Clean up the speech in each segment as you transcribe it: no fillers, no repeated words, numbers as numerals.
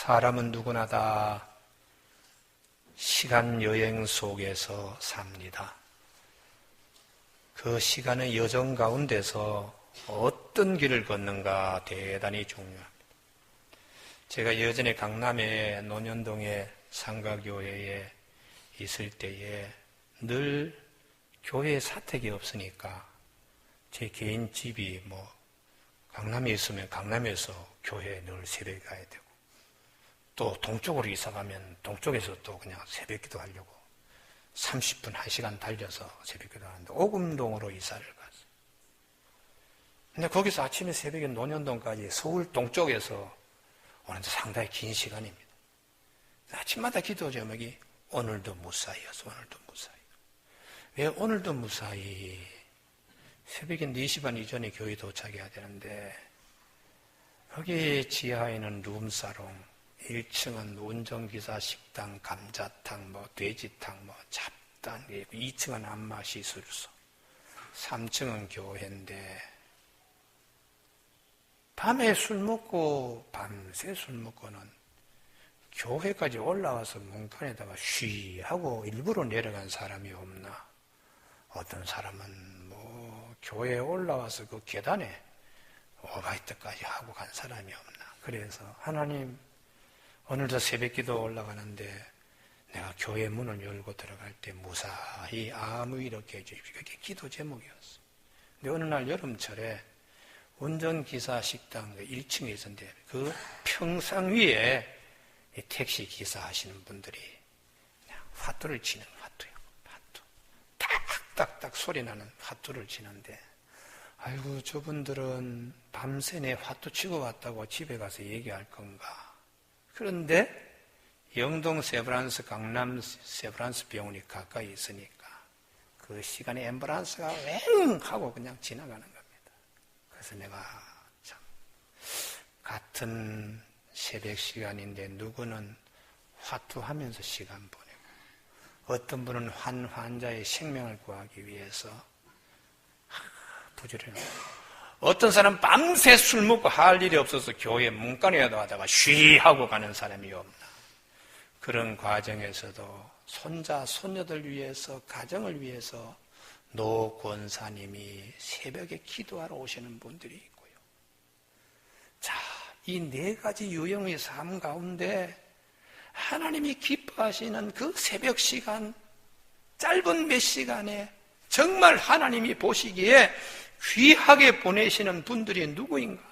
사람은 누구나 다 시간 여행 속에서 삽니다. 그 시간의 여정 가운데서 어떤 길을 걷는가 대단히 중요합니다. 제가 예전에 강남의 논현동의 상가교회에 있을 때에 늘 교회에 사택이 없으니까 제 개인 집이 강남에 있으면 강남에서 교회에 늘 새벽에 가야 되고, 또 동쪽으로 이사 가면 동쪽에서 또 그냥 새벽 기도 하려고 30분, 1시간 달려서 새벽 기도 하는데 오금동으로 이사를 갔어요. 근데 거기서 아침에 새벽에 논현동까지 서울 동쪽에서 오는데 상당히 긴 시간입니다. 아침마다 기도 제목이 오늘도 무사히여서 오늘도 무사히. 왜 오늘도 무사히? 새벽에 4시 반 이전에 교회 도착해야 되는데 거기 지하에는 룸사롱, 1층은 운전기사 식당, 감자탕, 돼지탕, 잡단, 2층은 안마시술소, 3층은 교회인데 밤에 술 먹고 밤새 술 먹고는 교회까지 올라와서 문간에다가 쉬 하고 일부러 내려간 사람이 없나? 어떤 사람은 교회에 올라와서 그 계단에 오바이트까지 하고 간 사람이 없나? 그래서 하나님, 오늘도 새벽기도 올라가는데 내가 교회 문을 열고 들어갈 때 무사히 아무 일 없게 해주십시오. 그게 기도 제목이었어. 근데 어느 날 여름철에 운전기사 식당 1층에 있었는데 그 평상 위에 택시 기사 하시는 분들이 그냥 화투를 치는 화투요. 화투. 딱딱딱 소리 나는 화투를 치는데, 아이고, 저분들은 밤새 내 화투 치고 왔다고 집에 가서 얘기할 건가. 그런데 영동 세브란스, 강남 세브란스 병원이 가까이 있으니까 그 시간에 앰뷸런스가 왱 하고 그냥 지나가는 겁니다. 그래서 내가 참, 같은 새벽 시간인데 누구는 화투하면서 시간 보내고, 어떤 분은 환자의 생명을 구하기 위해서 부지런히, 어떤 사람은 밤새 술 먹고 할 일이 없어서 교회 문간에도 하다가 쉬 하고 가는 사람이 없나. 그런 과정에서도 손자, 손녀들 위해서, 가정을 위해서 노 권사님이 새벽에 기도하러 오시는 분들이 있고요. 자, 이 4가지 유형의 삶 가운데 하나님이 기뻐하시는 그 새벽 시간, 짧은 몇 시간에 정말 하나님이 보시기에 귀하게 보내시는 분들이 누구인가?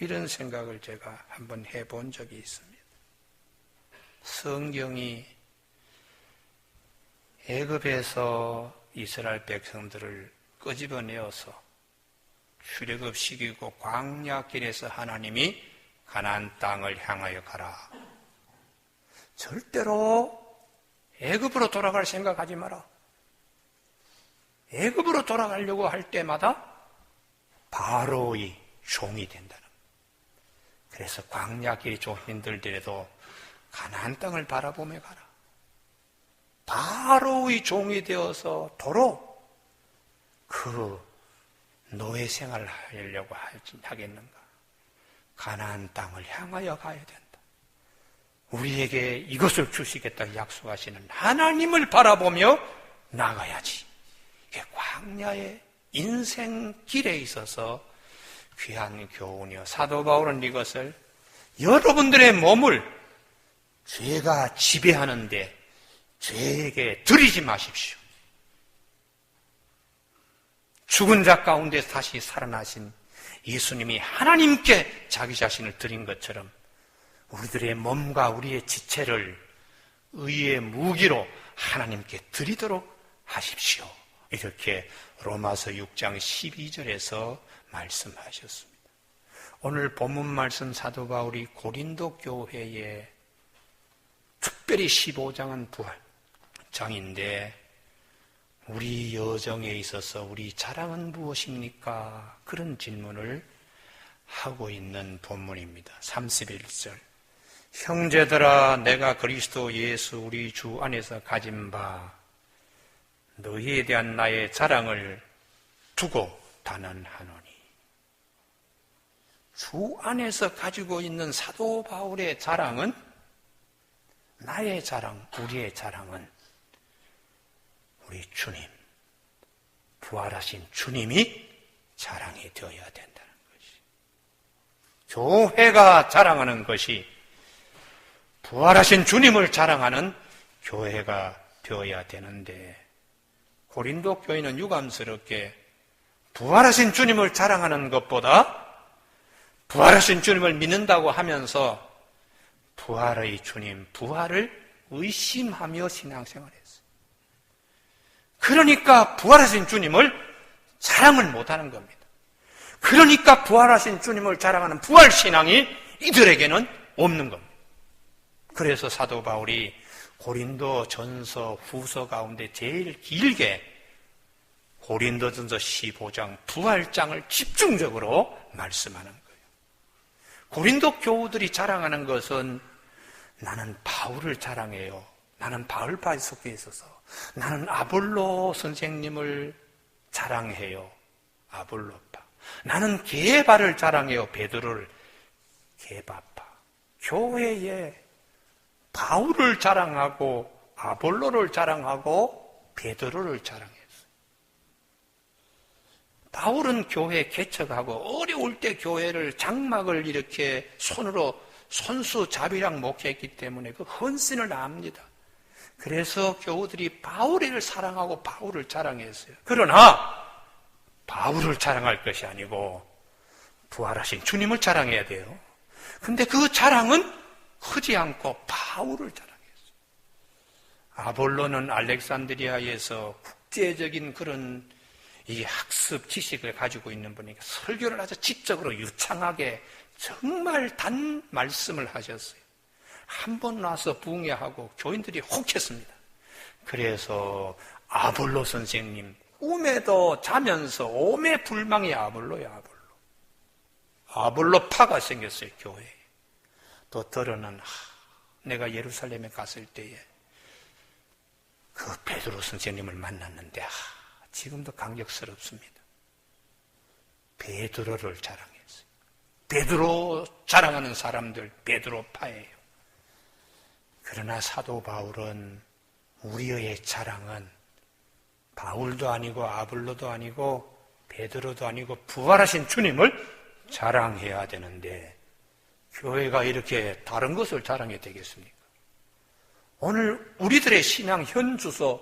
이런 생각을 제가 한번 해본 적이 있습니다. 성경이 애굽에서 이스라엘 백성들을 끄집어내어서 출애굽시키고 광야길에서 하나님이 가나안 땅을 향하여 가라. 절대로 애굽으로 돌아갈 생각하지 마라. 애굽으로 돌아가려고 할 때마다 바로의 종이 된다는 거예요. 그래서 광야길이 좀 힘들더라도 가나안 땅을 바라보며 가라. 바로의 종이 되어서 도로 그 노예 생활을 하려고 하겠는가? 가나안 땅을 향하여 가야 된다. 우리에게 이것을 주시겠다 약속하시는 하나님을 바라보며 나가야지. 이게 광야의 인생길에 있어서 귀한 교훈이요. 사도 바울은 이것을 여러분들의 몸을 죄가 지배하는데 죄에게 드리지 마십시오. 죽은 자 가운데 다시 살아나신 예수님이 하나님께 자기 자신을 드린 것처럼 우리들의 몸과 우리의 지체를 의의 무기로 하나님께 드리도록 하십시오. 이렇게 로마서 6장 12절에서 말씀하셨습니다. 오늘 본문 말씀 사도 바울이 고린도 교회에 특별히 15장은 부활장인데 우리 여정에 있어서 우리 자랑은 무엇입니까? 그런 질문을 하고 있는 본문입니다. 31절. 형제들아, 내가 그리스도 예수 우리 주 안에서 가진 바 너희에 대한 나의 자랑을 두고 단언하노니. 주 안에서 가지고 있는 사도 바울의 자랑은, 나의 자랑, 우리의 자랑은 우리 주님, 부활하신 주님이 자랑이 되어야 된다는 것이. 교회가 자랑하는 것이 부활하신 주님을 자랑하는 교회가 되어야 되는데, 고린도 교회는 유감스럽게 부활하신 주님을 자랑하는 것보다 부활하신 주님을 믿는다고 하면서 부활의 주님, 부활을 의심하며 신앙생활했어요. 그러니까 부활하신 주님을 자랑을 못하는 겁니다. 그러니까 부활하신 주님을 자랑하는 부활신앙이 이들에게는 없는 겁니다. 그래서 사도 바울이 고린도 전서 후서 가운데 제일 길게 고린도 전서 15장 부활장을 집중적으로 말씀하는 거예요. 고린도 교우들이 자랑하는 것은 나는 바울을 자랑해요. 나는 바울파에 속해 있어서 나는 아볼로 선생님을 자랑해요. 아볼로파. 나는 게바를 자랑해요. 베드로를. 게바파. 교회에 바울을 자랑하고 아볼로를 자랑하고 베드로를 자랑했어요. 바울은 교회 개척하고 어려울 때 교회를 장막을 이렇게 손으로 손수 자비랑 목회했기 때문에 그 헌신을 압니다. 그래서 교우들이 바울을 사랑하고 바울을 자랑했어요. 그러나 바울을 자랑할 것이 아니고 부활하신 주님을 자랑해야 돼요. 근데 그 자랑은 크지 않고 바울을 자랑했어요. 아볼로는 알렉산드리아에서 국제적인 그런 이 학습 지식을 가지고 있는 분이니까 설교를 아주 지적으로 유창하게 정말 단 말씀을 하셨어요. 한 번 와서 붕해하고 교인들이 혹했습니다. 그래서 아볼로 선생님, 꿈에도 자면서 오매 불망이 아볼로야, 아볼로. 아볼로파가 생겼어요, 교회에. 또 들어는 내가 예루살렘에 갔을 때에 그 베드로 선생님을 만났는데 지금도 감격스럽습니다. 베드로를 자랑했어요. 베드로 자랑하는 사람들 베드로파예요. 그러나 사도 바울은 우리의 자랑은 바울도 아니고 아볼로도 아니고 베드로도 아니고 부활하신 주님을 자랑해야 되는데 교회가 이렇게 다른 것을 자랑해야 되겠습니까? 오늘 우리들의 신앙 현주소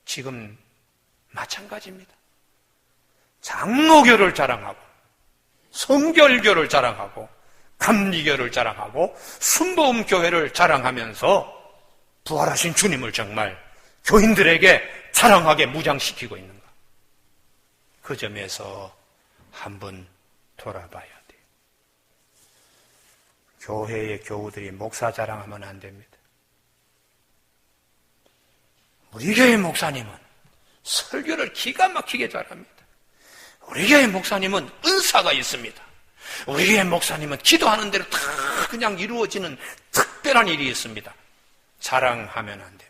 지금 마찬가지입니다. 장로교를 자랑하고 성결교를 자랑하고 감리교를 자랑하고 순복음교회를 자랑하면서 부활하신 주님을 정말 교인들에게 자랑하게 무장시키고 있는가? 그 점에서 한번 돌아봐야 돼요. 교회의 교우들이 목사 자랑하면 안 됩니다. 우리 교회 목사님은 설교를 기가 막히게 잘합니다. 우리 교회 목사님은 은사가 있습니다. 우리 교회 목사님은 기도하는 대로 다 그냥 이루어지는 특별한 일이 있습니다. 자랑하면 안 됩니다.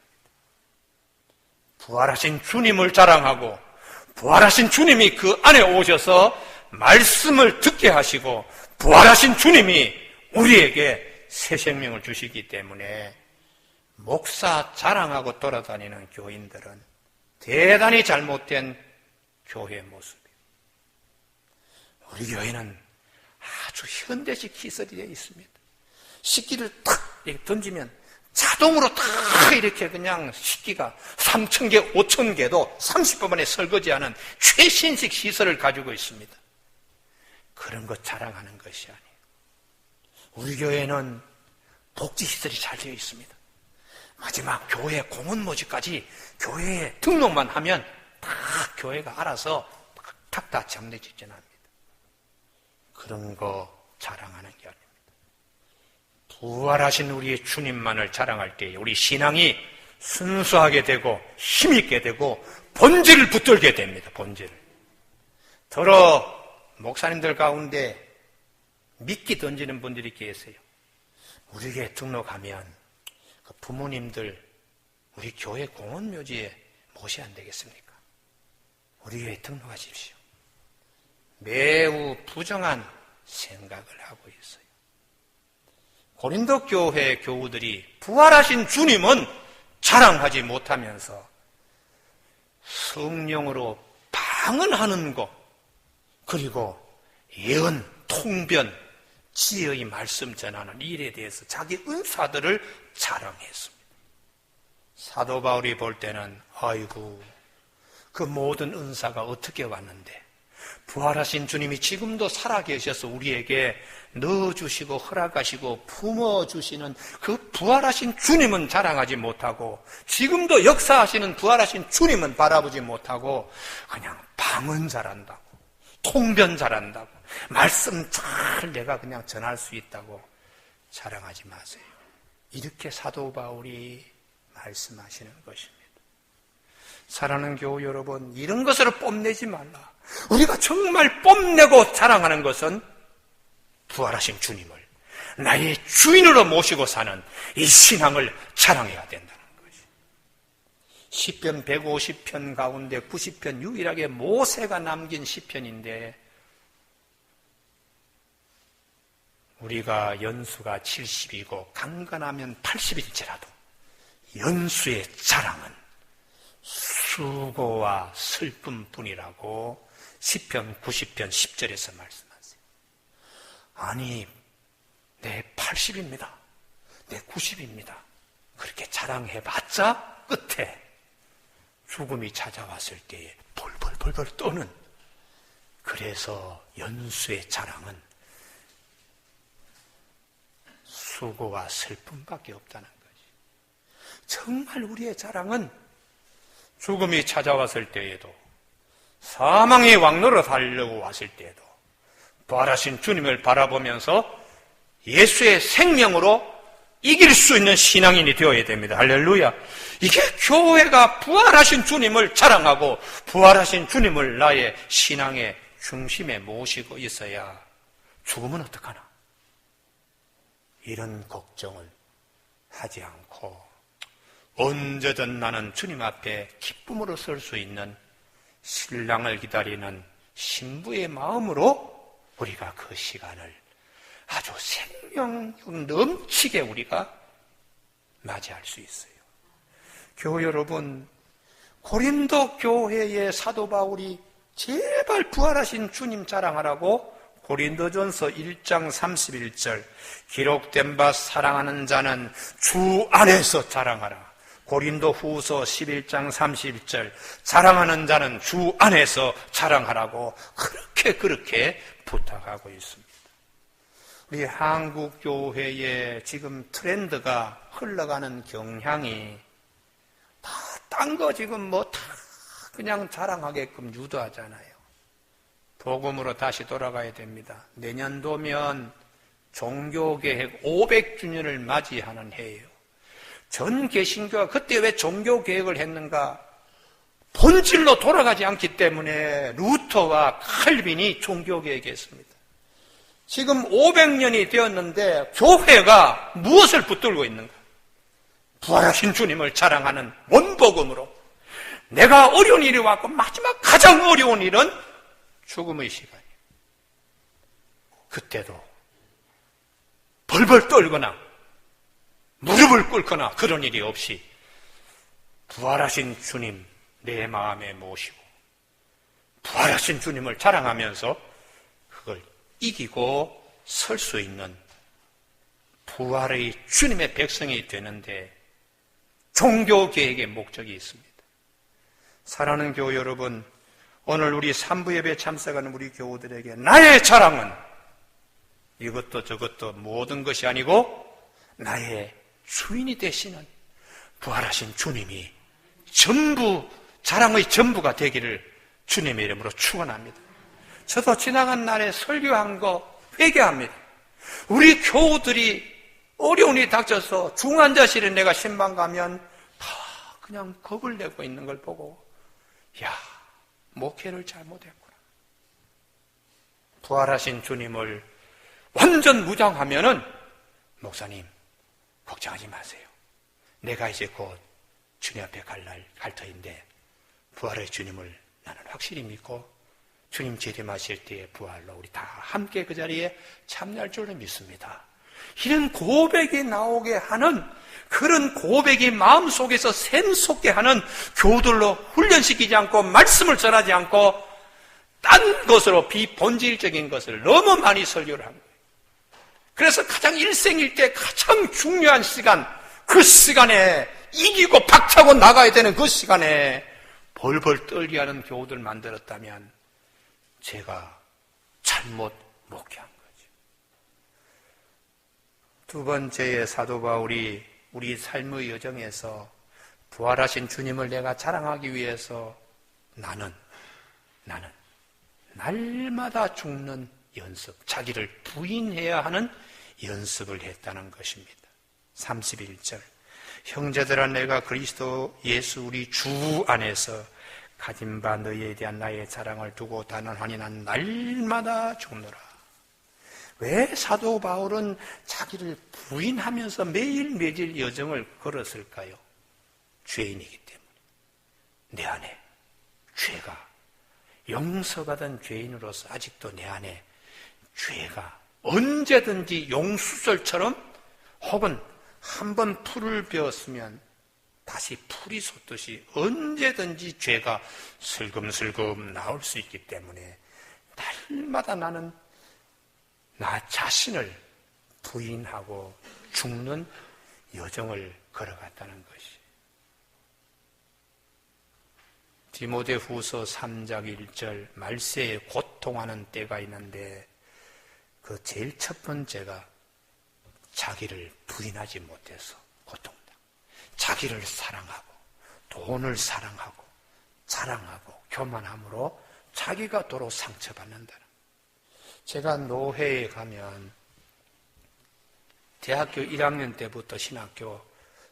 부활하신 주님을 자랑하고 부활하신 주님이 그 안에 오셔서 말씀을 듣게 하시고 부활하신 주님이 우리에게 새 생명을 주시기 때문에 목사 자랑하고 돌아다니는 교인들은 대단히 잘못된 교회의 모습이에요. 우리 교회는 아주 현대식 시설이 되어 있습니다. 식기를 탁 이렇게 던지면 자동으로 탁 이렇게 그냥 식기가 3,000개, 5,000개도 30분 만에 설거지하는 최신식 시설을 가지고 있습니다. 그런 것 자랑하는 것이 아니에요. 우리 교회는 복지시설이 잘 되어 있습니다. 마지막 교회 공원 모집까지 교회에 등록만 하면 다 교회가 알아서 탁 다 장례직전합니다. 그런 거 자랑하는 게 아닙니다. 부활하신 우리의 주님만을 자랑할 때 우리 신앙이 순수하게 되고 힘있게 되고 본질을 붙들게 됩니다. 본질을. 더러 목사님들 가운데 미끼 던지는 분들이 계세요. 우리 교회 등록하면 그 부모님들 우리 교회 공원묘지에 모셔야 안 되겠습니까? 우리 교회 등록하십시오. 매우 부정한 생각을 하고 있어요. 고린도 교회 교우들이 부활하신 주님은 자랑하지 못하면서 성령으로 방언하는 것, 그리고 예언, 통변, 지혜의 말씀 전하는 일에 대해서 자기 은사들을 자랑했습니다. 사도 바울이 볼 때는 아이고, 그 모든 은사가 어떻게 왔는데 부활하신 주님이 지금도 살아계셔서 우리에게 넣어주시고 허락하시고 품어주시는 그 부활하신 주님은 자랑하지 못하고, 지금도 역사하시는 부활하신 주님은 바라보지 못하고 그냥 방언 잘한다고, 통변 잘한다고, 말씀 잘 내가 그냥 전할 수 있다고 자랑하지 마세요. 이렇게 사도 바울이 말씀하시는 것입니다. 사랑하는 교우 여러분, 이런 것으로 뽐내지 말라. 우리가 정말 뽐내고 자랑하는 것은 부활하신 주님을 나의 주인으로 모시고 사는 이 신앙을 자랑해야 된다는 것이. 시편 150편 가운데 90편 유일하게 모세가 남긴 시편인데, 우리가 연수가 70이고 강건하면 80일지라도 연수의 자랑은 수고와 슬픔뿐이라고 시편 90편 10절에서 말씀하세요. 아니, 내 80입니다. 내 90입니다. 그렇게 자랑해봤자 끝에 죽음이 찾아왔을 때에 벌벌벌벌 떠는, 그래서 연수의 자랑은 수고와 슬픔밖에 없다는 것이. 정말 우리의 자랑은 죽음이 찾아왔을 때에도, 사망의 왕노로 달려고 왔을 때에도 부활하신 주님을 바라보면서 예수의 생명으로 이길 수 있는 신앙인이 되어야 됩니다. 할렐루야. 이게 교회가 부활하신 주님을 자랑하고 부활하신 주님을 나의 신앙의 중심에 모시고 있어야 죽으면 어떡하나, 이런 걱정을 하지 않고 언제든 나는 주님 앞에 기쁨으로 설 수 있는 신랑을 기다리는 신부의 마음으로 우리가 그 시간을 아주 생명력 넘치게 우리가 맞이할 수 있어요. 교회 여러분, 고린도 교회의 사도 바울이 제발 부활하신 주님 자랑하라고 고린도전서 1장 31절 기록된 바 사랑하는 자는 주 안에서 자랑하라. 고린도 후서 11장 31절 자랑하는 자는 주 안에서 자랑하라고 그렇게 부탁하고 있습니다. 우리 한국 교회의 지금 트렌드가 흘러가는 경향이 다 딴 거 지금 뭐 다 그냥 자랑하게끔 유도하잖아요. 복음으로 다시 돌아가야 됩니다. 내년도면 종교개혁 500주년을 맞이하는 해예요. 전 개신교가 그때 왜 종교개혁을 했는가? 본질로 돌아가지 않기 때문에 루터와 칼빈이 종교개혁했습니다. 지금 500년이 되었는데 교회가 무엇을 붙들고 있는가? 부활하신 주님을 자랑하는 원복음으로. 내가 어려운 일이 왔고 마지막 가장 어려운 일은 죽음의 시간이에요. 그때도 벌벌 떨거나 무릎을 꿇거나 그런 일이 없이 부활하신 주님 내 마음에 모시고 부활하신 주님을 자랑하면서 그걸 이기고 설 수 있는 부활의 주님의 백성이 되는데 종교개혁의 목적이 있습니다. 사랑하는 교우 여러분, 오늘 우리 3부 예배 참석하는 우리 교우들에게 나의 자랑은 이것도 저것도 모든 것이 아니고 나의 주인이 되시는 부활하신 주님이 전부, 자랑의 전부가 되기를 주님의 이름으로 축원합니다. 저도 지나간 날에 설교한 거 회개합니다. 우리 교우들이 어려운 일이 닥쳐서 중환자실에 내가 신방 가면 다 그냥 겁을 내고 있는 걸 보고, 야, 목회를 잘못했구나. 부활하신 주님을 완전 무장하면은 목사님 걱정하지 마세요. 내가 이제 곧 주님 앞에 갈 터인데 부활의 주님을 나는 확실히 믿고 주님 재림하실 때의 부활로 우리 다 함께 그 자리에 참여할 줄로 믿습니다. 이런 고백이 나오게 하는, 그런 고백이 마음속에서 샘솟게 하는 교들로 훈련시키지 않고 말씀을 전하지 않고 딴 것으로 비본질적인 것을 너무 많이 설교를 한 거예요. 그래서 가장 일생일대 가장 중요한 시간, 그 시간에 이기고 박차고 나가야 되는 그 시간에 벌벌 떨게 하는 교우들 만들었다면 제가 잘못 목회한 거죠. 두 번째의 사도 바울이 우리 삶의 여정에서 부활하신 주님을 내가 자랑하기 위해서 나는 날마다 죽는 연습, 자기를 부인해야 하는 연습을 했다는 것입니다. 31절, 형제들아 내가 그리스도 예수 우리 주 안에서 가진 바 너희에 대한 나의 자랑을 두고 단언하니 난 날마다 죽노라. 왜 사도 바울은 자기를 부인하면서 매일매일 여정을 걸었을까요? 죄인이기 때문에. 내 안에 죄가, 용서받은 죄인으로서 아직도 내 안에 죄가 언제든지 용수설처럼, 혹은 한번 풀을 베었으면 다시 풀이 솟듯이 언제든지 죄가 슬금슬금 나올 수 있기 때문에 날마다 나는 나 자신을 부인하고 죽는 여정을 걸어갔다는 것이. 디모데후서 3장 1절, 말세에 고통하는 때가 있는데 그 제일 첫 번째가 자기를 부인하지 못해서 고통다. 자기를 사랑하고 돈을 사랑하고 자랑하고 교만함으로 자기가 도로 상처받는다는. 제가 노회에 가면 대학교 1학년 때부터 신학교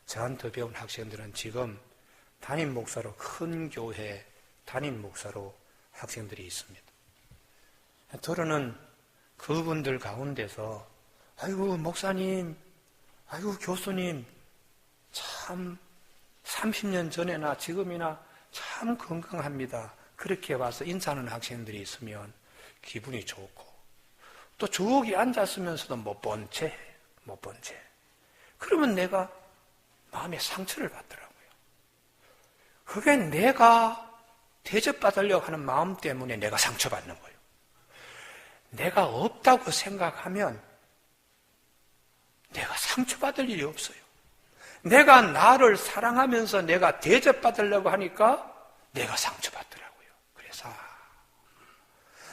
저한테 배운 학생들은 지금 담임 목사로, 큰 교회 담임 목사로 학생들이 있습니다. 들어는 그분들 가운데서 아이고 목사님, 아이고 교수님, 참 30년 전에나 지금이나 참 건강합니다. 그렇게 와서 인사하는 학생들이 있으면 기분이 좋고, 또 저기 앉았으면서도 못 본 채. 그러면 내가 마음에 상처를 받더라고요. 그게 내가 대접받으려고 하는 마음 때문에 내가 상처받는 거예요. 내가 없다고 생각하면 내가 상처받을 일이 없어요. 내가 나를 사랑하면서 내가 대접받으려고 하니까 내가 상처받더라고요. 그래서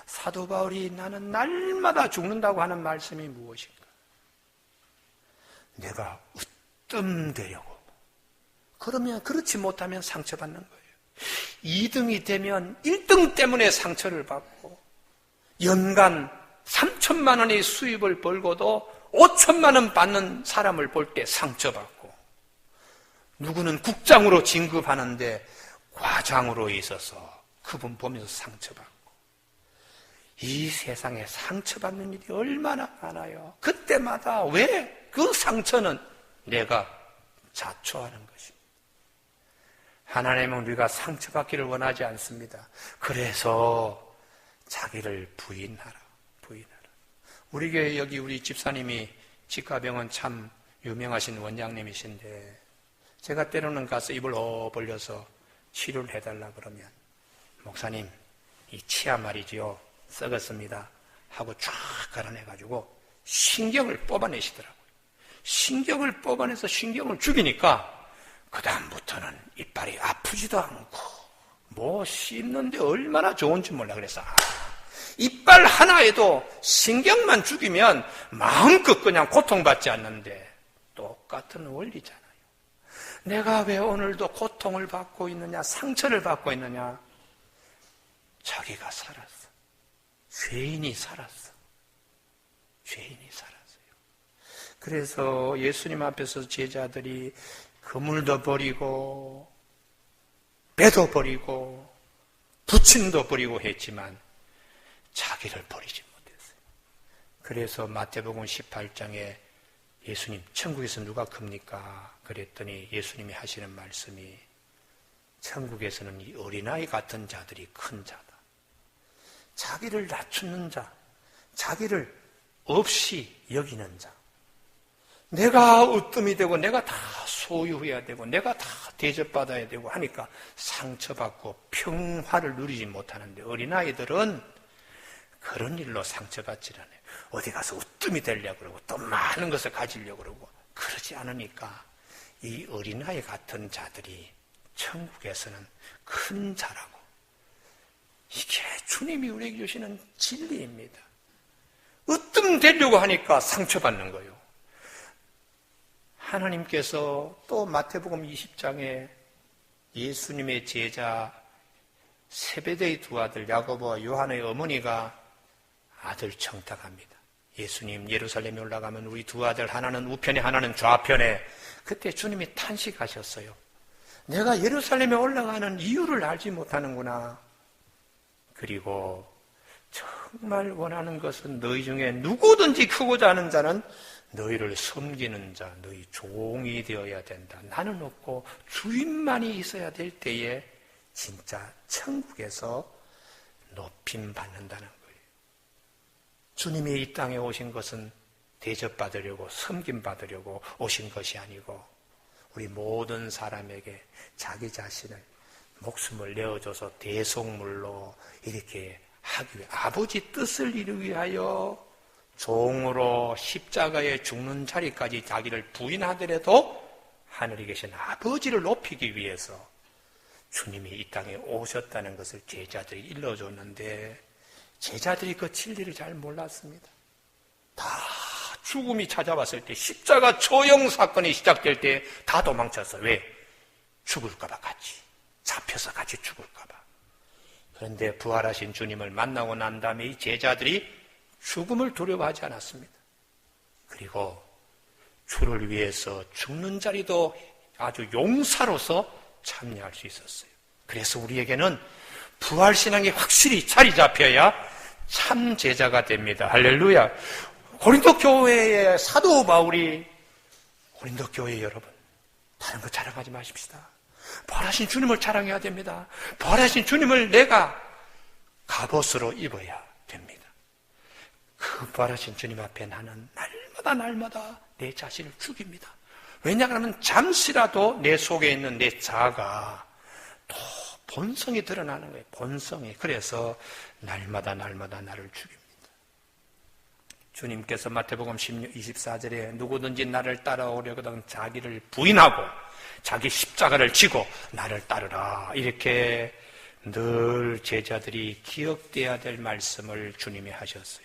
사도 바울이 나는 날마다 죽는다고 하는 말씀이 무엇인가? 내가 으뜸되려고. 그러면 그렇지 못하면 상처받는 거예요. 2등이 되면 1등 때문에 상처를 받고, 연간 3천만 원의 수입을 벌고도 5천만 원 받는 사람을 볼 때 상처받고, 누구는 국장으로 진급하는데 과장으로 있어서 그분 보면서 상처받고, 이 세상에 상처받는 일이 얼마나 많아요. 그때마다 왜 그 상처는 내가 자초하는 것입니다. 하나님은 우리가 상처받기를 원하지 않습니다. 그래서 자기를 부인하라. 우리 교회 여기 우리 집사님이 직가병원 참 유명하신 원장님이신데, 제가 때로는 가서 입을 벌려서 치료를 해달라 그러면, 목사님 이 치아 말이지요 썩었습니다 하고 쫙 갈아내가지고 신경을 뽑아내시더라고요. 신경을 뽑아내서 신경을 죽이니까 그 다음부터는 이빨이 아프지도 않고 뭐 씹는데 얼마나 좋은지 몰라. 그래서 이빨 하나에도 신경만 죽이면 마음껏 그냥 고통받지 않는데 똑같은 원리잖아요. 내가 왜 오늘도 고통을 받고 있느냐, 상처를 받고 있느냐? 자기가 살았어. 죄인이 살았어. 그래서 예수님 앞에서 제자들이 그물도 버리고 배도 버리고 부침도 버리고 했지만 자기를 버리지 못했어요. 그래서 마태복음 18장에 예수님, 천국에서 누가 큽니까? 그랬더니 예수님이 하시는 말씀이, 천국에서는 이 어린아이 같은 자들이 큰 자다. 자기를 낮추는 자, 자기를 없이 여기는 자. 내가 으뜸이 되고 내가 다 소유해야 되고 내가 다 대접받아야 되고 하니까 상처받고 평화를 누리지 못하는데, 어린아이들은 그런 일로 상처받지 않아요. 어디 가서 으뜸이 되려고 그러고 또 많은 것을 가지려고 그러고 그러지 않으니까 이 어린아이 같은 자들이 천국에서는 큰 자라고. 이게 주님이 우리에게 주시는 진리입니다. 으뜸 되려고 하니까 상처받는 거예요. 하나님께서 또 마태복음 20장에 예수님의 제자 세베대의 두 아들 야고보와 요한의 어머니가 아들 청탁합니다. 예수님 예루살렘에 올라가면 우리 두 아들, 하나는 우편에 하나는 좌편에. 그때 주님이 탄식하셨어요. 내가 예루살렘에 올라가는 이유를 알지 못하는구나. 그리고 정말 원하는 것은 너희 중에 누구든지 크고자 하는 자는 너희를 섬기는 자, 너희 종이 되어야 된다. 나는 없고 주인만이 있어야 될 때에 진짜 천국에서 높임 받는다는 거예요. 주님이 이 땅에 오신 것은 대접받으려고, 섬김받으려고 오신 것이 아니고 우리 모든 사람에게 자기 자신을, 목숨을 내어줘서 대속물로 이렇게 하기 위해, 아버지 뜻을 이루기 위하여 종으로 십자가에 죽는 자리까지 자기를 부인하더라도 하늘에 계신 아버지를 높이기 위해서 주님이 이 땅에 오셨다는 것을 제자들이 일러줬는데, 제자들이 그 진리를 잘 몰랐습니다. 다 죽음이 찾아왔을 때, 십자가 처형 사건이 시작될 때 다 도망쳤어요. 왜? 죽을까봐 같이, 잡혀서 같이 죽을까봐. 그런데 부활하신 주님을 만나고 난 다음에 이 제자들이 죽음을 두려워하지 않았습니다. 그리고 주를 위해서 죽는 자리도 아주 용사로서 참여할 수 있었어요. 그래서 우리에게는 부활신앙이 확실히 자리 잡혀야 참 제자가 됩니다. 할렐루야. 고린도 교회의 사도 바울이, 고린도 교회 여러분, 다른 거 자랑하지 마십시다. 부활하신 주님을 자랑해야 됩니다. 부활하신 주님을 내가 갑옷으로 입어야 됩니다. 그 부활하신 주님 앞에 나는 날마다 내 자신을 죽입니다. 왜냐하면 잠시라도 내 속에 있는 내 자아가 또 본성이 드러나는 거예요. 본성이. 그래서 날마다 나를 죽입니다. 주님께서 마태복음 24절에 누구든지 나를 따라오려거든 자기를 부인하고 자기 십자가를 지고 나를 따르라, 이렇게 늘 제자들이 기억돼야 될 말씀을 주님이 하셨어요.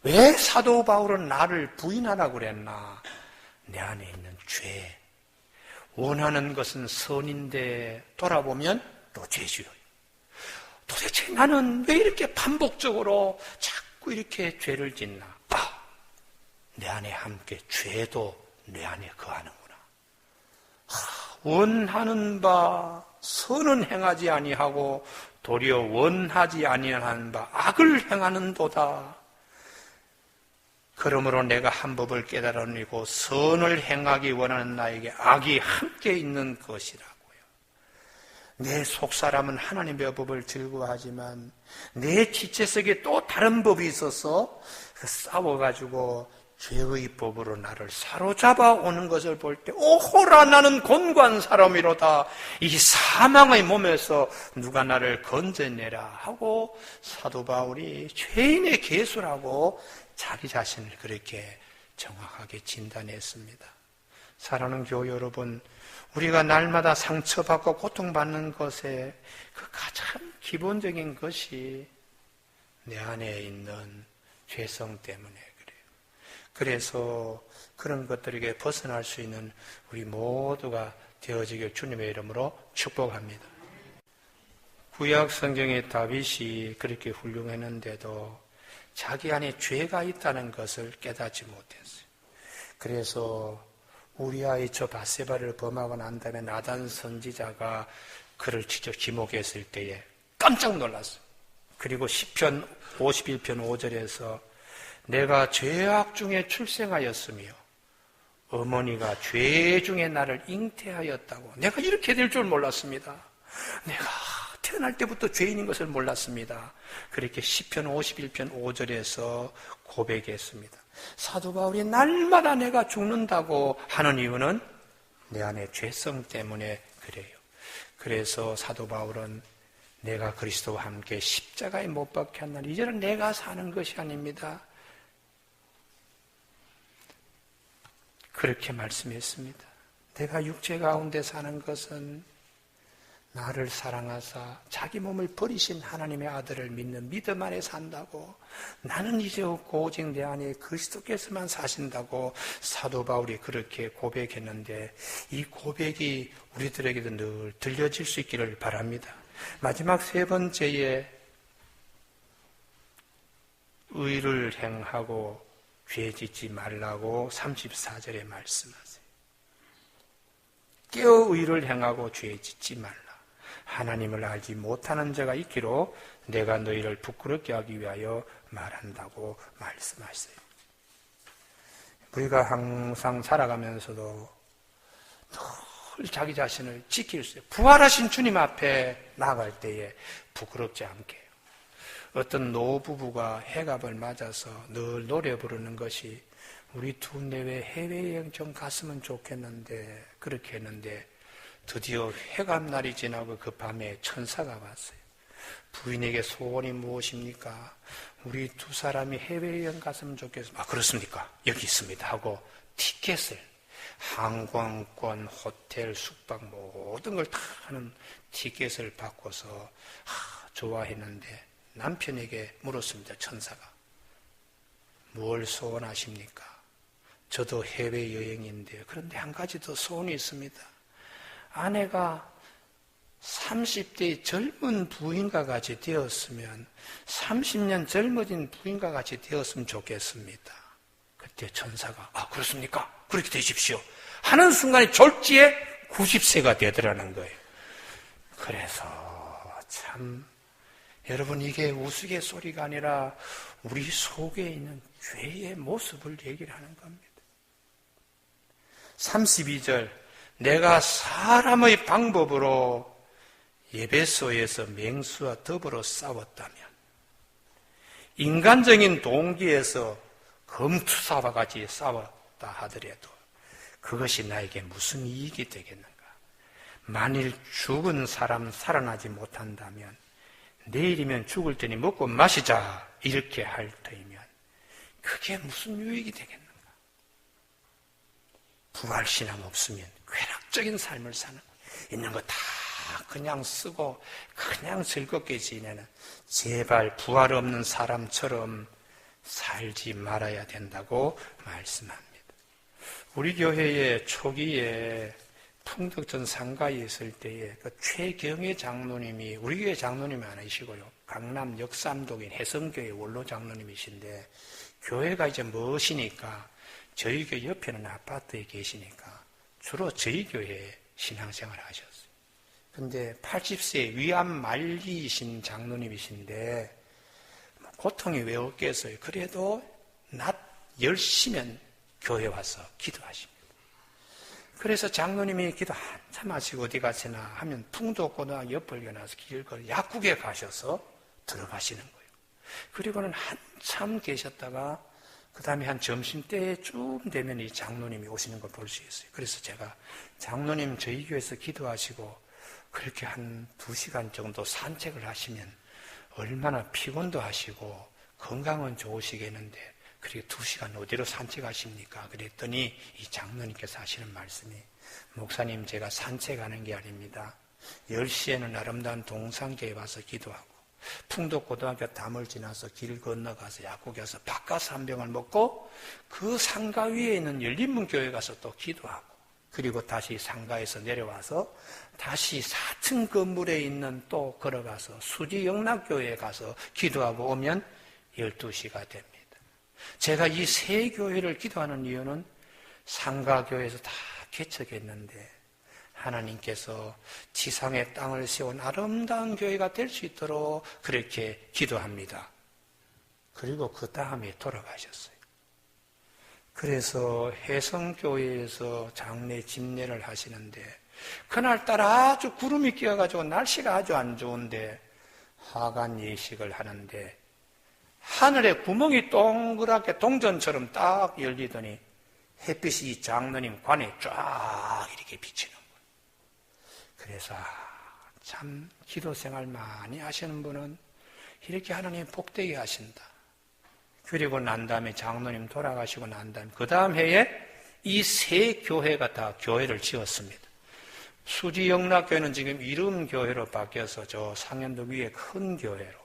왜 사도 바울은 나를 부인하라고 그랬나? 내 안에 있는 죄, 원하는 것은 선인데 돌아보면 또 죄지어요. 도대체 나는 왜 이렇게 반복적으로 자꾸 이렇게 죄를 짓나? 내 안에 함께 죄도 내 안에 거하는구나. 원하는 바 선은 행하지 아니하고 도리어 원하지 아니하는 바 악을 행하는도다. 그러므로 내가 한 법을 깨달으니고 선을 행하기 원하는 나에게 악이 함께 있는 것이라고요. 내 속사람은 하나님의 법을 즐거워하지만 내 지체 속에 또 다른 법이 있어서 싸워가지고 죄의 법으로 나를 사로잡아 오는 것을 볼 때 오호라 나는 곤고한 사람이로다. 이 사망의 몸에서 누가 나를 건져내라 하고 사도 바울이 죄인의 계수라고 자기 자신을 그렇게 정확하게 진단했습니다. 사랑하는 교회 여러분, 우리가 날마다 상처받고 고통받는 것에 그 가장 기본적인 것이 내 안에 있는 죄성 때문에 그래요. 그래서 그런 것들에게 벗어날 수 있는 우리 모두가 되어지길 주님의 이름으로 축복합니다. 구약 성경의 다윗이 그렇게 훌륭했는데도 자기 안에 죄가 있다는 것을 깨닫지 못했어요. 그래서 우리아의 저 바세바를 범하고 난 다음에 나단 선지자가 그를 직접 지목했을 때에 깜짝 놀랐어요. 그리고 시편 51편 5절에서 내가 죄악 중에 출생하였으며 어머니가 죄 중에 나를 잉태하였다고. 내가 이렇게 될 줄 몰랐습니다. 내가 태어날 때부터 죄인인 것을 몰랐습니다. 그렇게 시편 51편 5절에서 고백했습니다. 사도 바울이 날마다 내가 죽는다고 하는 이유는 내 안에 죄성 때문에 그래요. 그래서 사도 바울은 내가 그리스도와 함께 십자가에 못 박혀 한 날 이제는 내가 사는 것이 아닙니다. 그렇게 말씀했습니다. 내가 육체 가운데 사는 것은 나를 사랑하사 자기 몸을 버리신 하나님의 아들을 믿는 믿음 안에 산다고, 나는 이제 없고 오직 내 안에 그리스도께서만 사신다고 사도 바울이 그렇게 고백했는데, 이 고백이 우리들에게도 늘 들려질 수 있기를 바랍니다. 마지막 세 번째에 의를 행하고 죄 짓지 말라고 34절에 말씀하세요. 깨어 의를 행하고 죄 짓지 말라. 하나님을 알지 못하는 자가 있기로 내가 너희를 부끄럽게 하기 위하여 말한다고 말씀하세요. 우리가 항상 살아가면서도 늘 자기 자신을 지킬 수 있어요. 부활하신 주님 앞에 나아갈 때에 부끄럽지 않게 해요. 어떤 노부부가 해갑을 맞아서 늘 노래 부르는 것이 우리 두 내외 해외여행 좀 갔으면 좋겠는데, 그렇게 했는데 드디어 해갑날이 지나고 그 밤에 천사가 왔어요. 부인에게 소원이 무엇입니까? 우리 두 사람이 해외여행 갔으면 좋겠습니다. 아, 그렇습니까? 여기 있습니다 하고 티켓을, 항공권, 호텔, 숙박 모든 걸 다 하는 티켓을 바꿔서 좋아했는데 남편에게 물었습니다. 천사가. 뭘 소원하십니까? 저도 해외여행인데요. 그런데 한 가지 더 소원이 있습니다. 아내가 30대의 젊은 부인과 같이 되었으면 30년 젊어진 부인과 같이 되었으면 좋겠습니다. 그때 천사가 아, 그렇습니까? 그렇게 되십시오 하는 순간에 졸지에 90세가 되더라는 거예요. 그래서 참 여러분, 이게 우스갯소리가 아니라 우리 속에 있는 죄의 모습을 얘기를 하는 겁니다. 32절, 내가 사람의 방법으로 에베소에서 맹수와 더불어 싸웠다면, 인간적인 동기에서 검투사와 같이 싸웠다 하더라도 그것이 나에게 무슨 이익이 되겠는가? 만일 죽은 사람 살아나지 못한다면 내일이면 죽을 테니 먹고 마시자 이렇게 할 터이면 그게 무슨 유익이 되겠는가? 부활신앙 없으면 쾌락적인 삶을 사는 거예요. 있는 거 다 그냥 쓰고 그냥 즐겁게 지내는, 제발 부활 없는 사람처럼 살지 말아야 된다고 말씀합니다. 우리 교회의 초기에 풍덕전 상가에 있을 때에 그 최경애 장로님이, 우리 교회 장로님이 아니시고요, 강남 역삼동인 혜성교회 원로 장로님이신데, 교회가 이제 멋이니까 저희 교회 옆에는 아파트에 계시니까 주로 저희 교회에 신앙생활을 하셨어요. 근데 80세 위암 말기이신 장로님이신데 고통이 왜 없겠어요? 그래도 낮 10시면 교회 와서 기도하십니다. 그래서 장로님이 기도 한참 하시고 어디 가시나 하면 풍도고등학교 옆을 겨나서 길 걸어 약국에 가셔서 들어가시는 거예요. 그리고는 한참 계셨다가 그 다음에 한 점심때쯤 되면 이 장로님이 오시는 걸 볼 수 있어요. 그래서 제가 장로님 저희 교회에서 기도하시고 그렇게 한 2시간 정도 산책을 하시면 얼마나 피곤도 하시고 건강은 좋으시겠는데 그렇게 2시간 어디로 산책하십니까? 그랬더니 이 장로님께서 하시는 말씀이, 목사님 제가 산책하는 게 아닙니다. 10시에는 아름다운 동산교에 와서 기도하고 풍덕고등학교 담을 지나서 길 건너가서 약국에 가서 바카스 한 병을 먹고 그 상가 위에 있는 열린문교회 가서 또 기도하고 그리고 다시 상가에서 내려와서 다시 4층 건물에 있는 또 걸어가서 수지영락교회에 가서 기도하고 오면 12시가 됩니다. 제가 이 세 교회를 기도하는 이유는 상가교회에서 다 개척했는데 하나님께서 지상에 땅을 세운 아름다운 교회가 될 수 있도록 그렇게 기도합니다. 그리고 그 다음에 돌아가셨어요. 그래서 혜성교회에서 장례 집례를 하시는데 그날따라 아주 구름이 끼어가지고 날씨가 아주 안 좋은데 하간 예식을 하는데 하늘에 구멍이 동그랗게 동전처럼 딱 열리더니 햇빛이 이 장로님 관에 쫙 이렇게 비치는 거예요. 그래서 참 기도 생활 많이 하시는 분은 이렇게 하나님 복되게 하신다. 그리고 난 다음에 장로님 돌아가시고 난 다음에 그 다음 해에 이 세 교회가 다 교회를 지었습니다. 수지영락교회는 지금 이름 교회로 바뀌어서 저 상현도 위에 큰 교회로,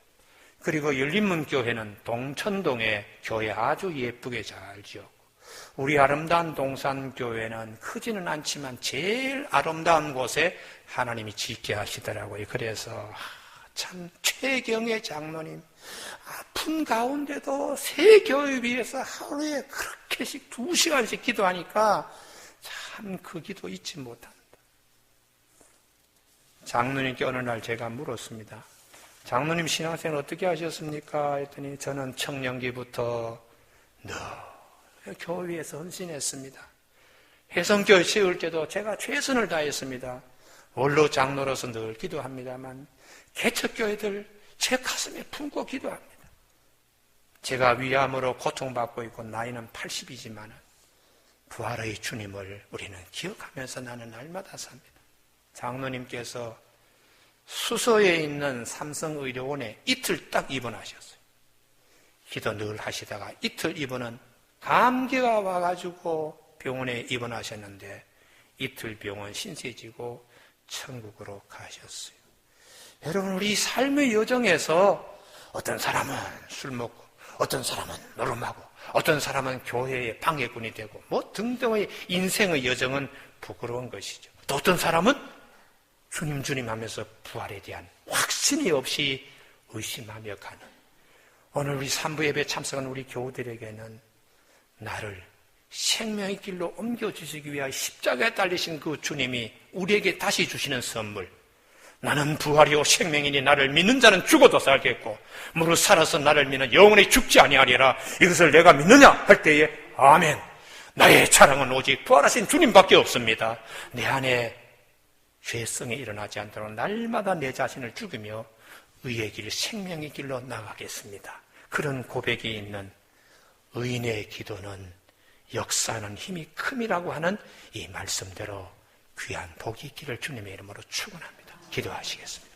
그리고 열린문교회는 동천동에 교회 아주 예쁘게 잘 지었고, 우리 아름다운 동산교회는 크지는 않지만 제일 아름다운 곳에 하나님이 짓게 하시더라고요. 그래서 참 최경의 장로님 아픈 가운데도 새 교회 위해서 하루에 그렇게씩 2시간씩 기도하니까 참 그 기도 잊지 못한다. 장로님께 어느 날 제가 물었습니다. 장로님 신앙생활 어떻게 하셨습니까? 했더니 저는 청년기부터 늘 교회에서 헌신했습니다. 혜성교회 세울 때도 제가 최선을 다했습니다. 원로 장로로서 늘 기도합니다만 개척교회들 제 가슴에 품고 기도합니다. 제가 위암으로 고통받고 있고 나이는 80이지만 부활의 주님을 우리는 기억하면서 나는 날마다 삽니다. 장로님께서 수서에 있는 삼성의료원에 이틀 딱 입원하셨어요. 기도 늘 하시다가 이틀 입원은 감기가 와가지고 병원에 입원하셨는데 이틀 병원 신세지고 천국으로 가셨어요. 여러분, 우리 삶의 여정에서 어떤 사람은 술 먹고 어떤 사람은 노름하고 어떤 사람은 교회의 방해꾼이 되고 뭐 등등의 인생의 여정은 부끄러운 것이죠. 또 어떤 사람은 주님 하면서 부활에 대한 확신이 없이 의심하며 가는, 오늘 우리 산부 예배 참석한 우리 교우들에게는 나를 생명의 길로 옮겨주시기 위하여 십자가에 달리신 그 주님이 우리에게 다시 주시는 선물, 나는 부활이요 생명이니 나를 믿는 자는 죽어도 살겠고 무릇 살아서 나를 믿는 영원히 죽지 아니하리라. 이것을 내가 믿느냐 할 때에 아멘. 나의 자랑은 오직 부활하신 주님밖에 없습니다. 내 안에 죄성이 일어나지 않도록 날마다 내 자신을 죽이며 의의 길, 생명의 길로 나가겠습니다. 그런 고백이 있는 의인의 기도는 역사하는 힘이 큼이라고 하는 이 말씀대로 귀한 복이 있기를 주님의 이름으로 축원합니다. 기도하시겠습니다.